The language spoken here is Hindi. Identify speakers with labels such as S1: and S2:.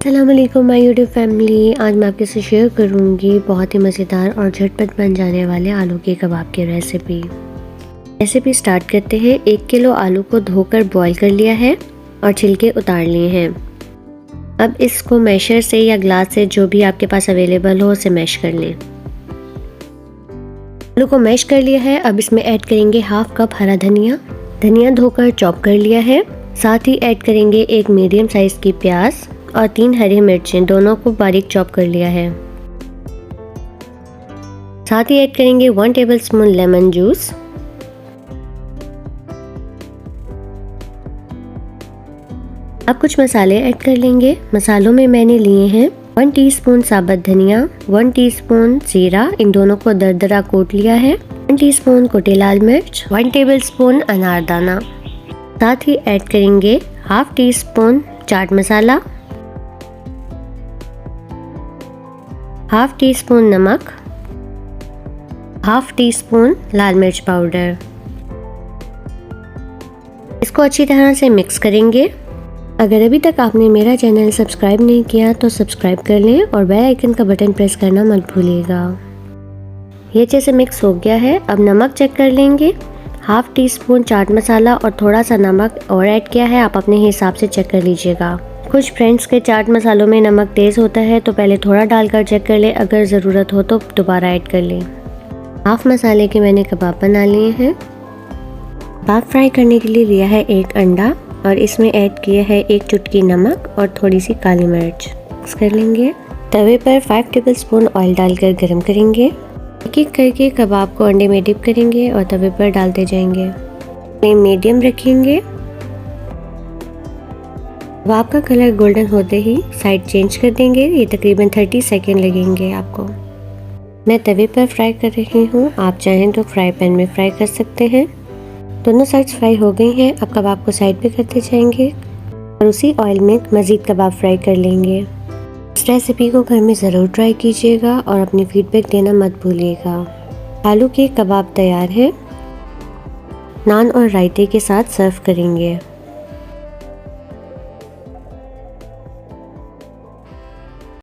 S1: अस्सलाम वालेकुम माय यूट्यूब फैमिली। आज मैं आपके साथ शेयर करूंगी बहुत ही मज़ेदार और झटपट बन जाने वाले आलू के कबाब की रेसिपी स्टार्ट करते हैं। 1 किलो आलू को धोकर बॉईल कर लिया है और छिलके उतार लिए हैं। अब इसको मैशर से या ग्लास से, जो भी आपके पास अवेलेबल हो, उसे मैश कर लें। आलू को मैश कर लिया है। अब इसमें ऐड करेंगे हाफ कप हरा धनिया धोकर चॉप कर लिया है। साथ ही ऐड करेंगे एक मीडियम साइज की प्याज और 3 हरी मिर्चें, दोनों को बारीक चॉप कर लिया है। साथ ही ऐड करेंगे 1 टेबलस्पून लेमन जूस। अब कुछ मसाले ऐड कर लेंगे। मसालों में मैंने लिए हैं 1 टीस्पून साबुत धनिया, 1 टीस्पून जीरा, इन दोनों को दरदरा कूट लिया है, 1 टीस्पून कुटी लाल मिर्च, 1 टेबलस्पून अनारदाना। साथ ही ऐड करेंगे half tea spoon chaat masala, half tea spoon नमक, हाफ टी स्पून लाल मिर्च पाउडर। इसको अच्छी तरह से मिक्स करेंगे। अगर अभी तक आपने मेरा चैनल सब्सक्राइब नहीं किया तो सब्सक्राइब कर लें और बेल आइकन का बटन प्रेस करना मत भूलिएगा। ये अच्छे से मिक्स हो गया है। अब नमक चेक कर लेंगे। Half tea spoon chaat masala और थोड़ा सा नमक और ऐड किया है, आप अपने हिसाब से चेक कर लीजिएगा। कुछ फ्रेंड्स के चाट मसालों में नमक तेज़ होता है, तो पहले थोड़ा डालकर चेक कर ले, अगर ज़रूरत हो तो दोबारा ऐड कर लें। हाफ मसाले के मैंने कबाब बना लिए हैं। कबाब फ्राई करने के लिए लिया है 1 अंडा और इसमें ऐड किया है 1 चुटकी नमक और थोड़ी सी काली मिर्च। मिक्स कर लेंगे। तवे पर 5 टेबलस्पून ऑयल डालकर गर्म करेंगे। एक-एक करके कबाब को अंडे में डिप करेंगे और तवे पर डालते जाएंगे। फ्लेम मीडियम रखेंगे। कबाब का कलर गोल्डन होते ही साइड चेंज कर देंगे। ये तकरीबन 30 सेकेंड लगेंगे आपको। मैं तवे पर फ्राई कर रही हूँ, आप चाहें तो फ्राई पैन में फ्राई कर सकते हैं। दोनों साइड्स फ्राई हो गई हैं। अब कबाब को साइड पे करते जाएंगे और उसी ऑयल में मज़ीद कबाब फ्राई कर लेंगे। इस रेसिपी को घर में ज़रूर ट्राई कीजिएगा और अपनी फीडबैक देना मत भूलिएगा। आलू के कबाब तैयार है। नान और रायते के साथ सर्व करेंगे।